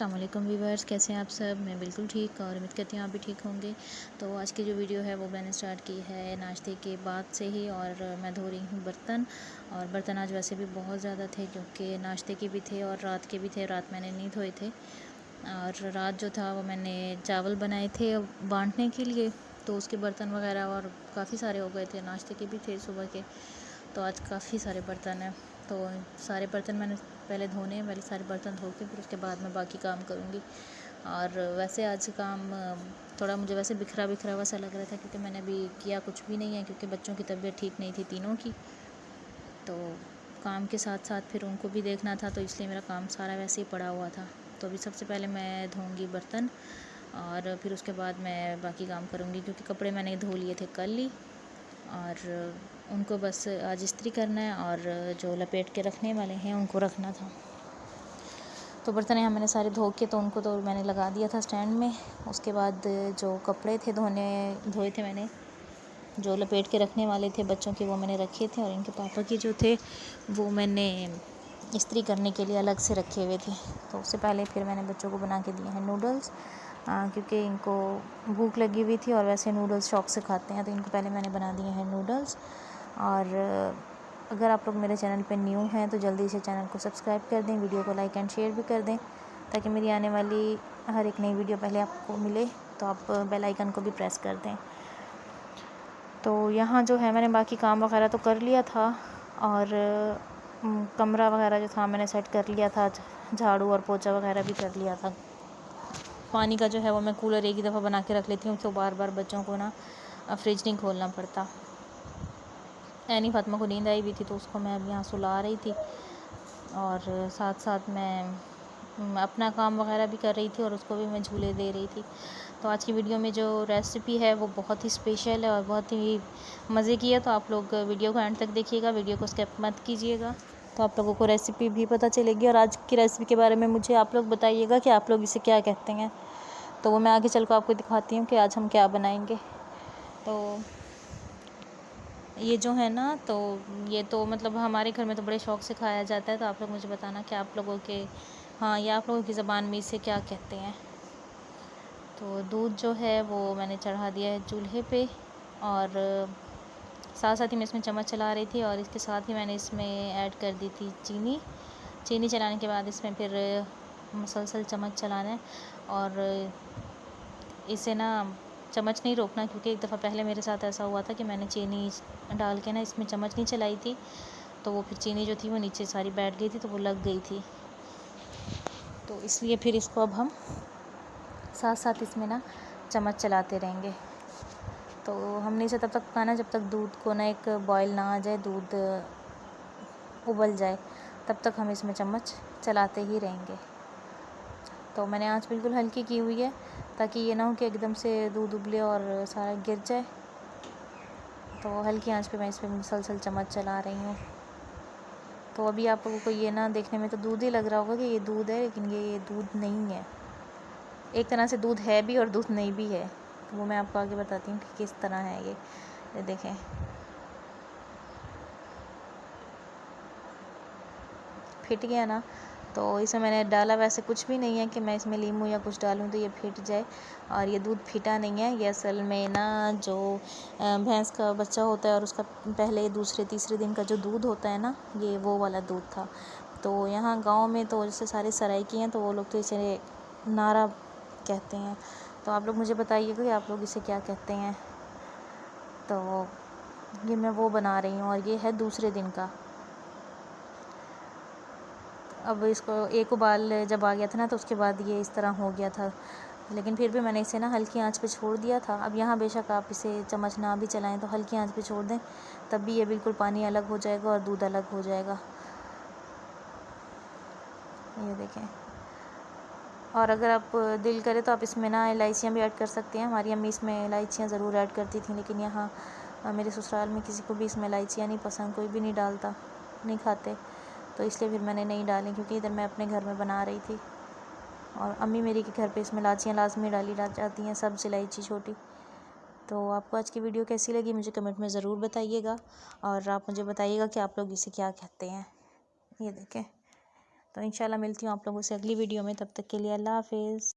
अस्सलाम वालेकुम व्यूअर्स, कैसे हैं आप सब। मैं बिल्कुल ठीक और उम्मीद करती हूँ आप भी ठीक होंगे। तो आज की जो वीडियो है वो मैंने स्टार्ट की है नाश्ते के बाद से ही, और मैं धो रही हूँ बर्तन। और बर्तन आज वैसे भी बहुत ज़्यादा थे क्योंकि नाश्ते के भी थे और रात के भी थे। रात मैंने नहीं धोए थे और रात जो था वो मैंने चावल बनाए थे बांटने के लिए, तो उसके बर्तन वगैरह और काफ़ी सारे हो गए थे। नाश्ते के भी थे सुबह के, तो आज काफ़ी सारे बर्तन हैं। तो सारे बर्तन मैंने पहले धोने हैं, पहले सारे बर्तन धो के फिर उसके बाद मैं बाकी काम करूँगी। और वैसे आज काम थोड़ा मुझे वैसे बिखरा बिखरा हुआ सा लग रहा था क्योंकि मैंने अभी किया कुछ भी नहीं है, क्योंकि बच्चों की तबीयत ठीक नहीं थी तीनों की। तो काम के साथ साथ फिर उनको भी देखना था, तो इसलिए मेरा काम सारा वैसे ही पड़ा हुआ था। तो अभी सबसे पहले मैं धोऊंगी बर्तन और फिर उसके बाद मैं बाकी काम करूँगी, क्योंकि कपड़े मैंने धो लिए थे कल ही और उनको बस आज इस्त्री करना है और जो लपेट के रखने वाले हैं उनको रखना था। तो बर्तन यहाँ मैंने सारे धो के, तो उनको तो मैंने लगा दिया था स्टैंड में। उसके बाद जो कपड़े थे धोए थे मैंने, जो लपेट के रखने वाले थे बच्चों के, वो मैंने रखे थे। और इनके पापा के जो थे वो मैंने इस्त्री करने के लिए अलग से रखे हुए थे। तो उससे पहले फिर मैंने बच्चों को बना के दिए हैं नूडल्स, क्योंकि इनको भूख लगी हुई थी और वैसे नूडल्स शौक़ से खाते हैं, तो इनको पहले मैंने बना दिए हैं नूडल्स। और अगर आप लोग मेरे चैनल पे न्यू हैं तो जल्दी से चैनल को सब्सक्राइब कर दें, वीडियो को लाइक एंड शेयर भी कर दें, ताकि मेरी आने वाली हर एक नई वीडियो पहले आपको मिले। तो आप बेल आइकन को भी प्रेस कर दें। तो यहाँ जो है मैंने बाकी काम वगैरह तो कर लिया था और कमरा वगैरह जो था मैंने सेट कर लिया था, झाड़ू और पोछा वगैरह भी कर लिया था। पानी का जो है वो मैं कूलर एक ही दफ़ा बना के रख लेती हूँ, तो बार बार बच्चों को ना फ्रिज नहीं खोलना पड़ता। यानी फातिमा को नींद आई हुई थी, तो उसको मैं अब यहाँ सुला रही थी और साथ साथ मैं अपना काम वगैरह भी कर रही थी और उसको भी मैं झूले दे रही थी। तो आज की वीडियो में जो रेसिपी है वो बहुत ही स्पेशल है और बहुत ही मज़े की है, तो आप लोग वीडियो को एंड तक देखिएगा, वीडियो को स्किप मत कीजिएगा, तो आप लोगों को रेसिपी भी पता चलेगी। और आज की रेसिपी के बारे में मुझे आप लोग बताइएगा कि आप लोग इसे क्या कहते हैं, तो वो मैं आगे चल कर आपको दिखाती हूँ कि आज हम क्या बनाएंगे। तो ये जो है ना, तो ये तो मतलब हमारे घर में तो बड़े शौक़ से खाया जाता है। तो आप लोग मुझे बताना कि आप लोगों के या आप लोगों की ज़बान में इसे क्या कहते हैं। तो दूध जो है वो मैंने चढ़ा दिया है चूल्हे पे और साथ साथ ही मैं इसमें चम्मच चला रही थी, और इसके साथ ही मैंने इसमें ऐड कर दी थी चीनी चलाने के बाद इसमें फिर मुसलसल चम्मच चलाना है और इसे ना चम्मच नहीं रोकना, क्योंकि एक दफ़ा पहले मेरे साथ ऐसा हुआ था कि मैंने चीनी डाल के ना इसमें चम्मच नहीं चलाई थी, तो वो फिर चीनी जो थी वो नीचे सारी बैठ गई थी, तो वो लग गई थी। तो इसलिए फिर इसको अब हम साथ साथ इसमें ना चम्मच चलाते रहेंगे। तो हमने इसे तब तक पकाना जब तक दूध को ना एक बॉयल ना आ जाए, दूध उबल जाए, तब तक हम इसमें चम्मच चलाते ही रहेंगे। तो मैंने आँच बिल्कुल हल्की की हुई है, ताकि ये ना हो कि एकदम से दूध उबले और सारा गिर जाए। तो हल्की आंच पे मैं इसमें मुसलसल चम्मच चला रही हूँ। तो अभी आप लोगों को ये ना देखने में तो दूध ही लग रहा होगा कि ये दूध है, लेकिन ये दूध नहीं है। एक तरह से दूध है भी और दूध नहीं भी है, तो वो मैं आपको आगे बताती हूँ कि किस तरह है ये देखें। फिट गया ना, तो इसमें मैंने डाला वैसे कुछ भी नहीं है कि मैं इसमें लीमू या कुछ डालूं तो ये फिट जाए। और ये दूध फिटा नहीं है, ये असल में ना जो भैंस का बच्चा होता है और उसका पहले दूसरे तीसरे दिन का जो दूध होता है ना, ये वो वाला दूध था। तो यहाँ गांव में तो जैसे सारे सराइकी हैं, तो वो लोग तो इसे नारा कहते हैं। तो आप लोग मुझे बताइएगा कि आप लोग इसे क्या कहते हैं। तो ये मैं वो बना रही हूँ और ये है दूसरे दिन का। अब इसको एक उबाल जब आ गया था ना, तो उसके बाद ये इस तरह हो गया था, लेकिन फिर भी मैंने इसे ना हल्की आंच पे छोड़ दिया था। अब यहाँ बेशक आप इसे चम्मच ना भी चलाएं, तो हल्की आंच पे छोड़ दें, तब भी ये बिल्कुल पानी अलग हो जाएगा और दूध अलग हो जाएगा। ये देखें। और अगर आप दिल करे तो आप इसमें ना इलायचियाँ भी ऐड कर सकते हैं। हमारी अम्मी इसमें इलायचियाँ ज़रूर ऐड करती थी, लेकिन यहाँ मेरे ससुराल में किसी को भी इसमें इलायचियाँ नहीं पसंद, कोई भी नहीं डालता, नहीं खाते, तो इसलिए फिर मैंने नहीं डाली, क्योंकि इधर मैं अपने घर में बना रही थी। और अम्मी मेरी के घर पे इसमें इलायचियाँ लाजमी डाली जाती हैं, सब्ज़ इलायची छोटी। तो आपको आज की वीडियो कैसी लगी मुझे कमेंट में ज़रूर बताइएगा, और आप मुझे बताइएगा कि आप लोग इसे क्या कहते हैं। ये देखें, तो इंशाल्लाह मिलती हूँ आप लोगों से अगली वीडियो में, तब तक के लिए अल्लाह हाफिज़।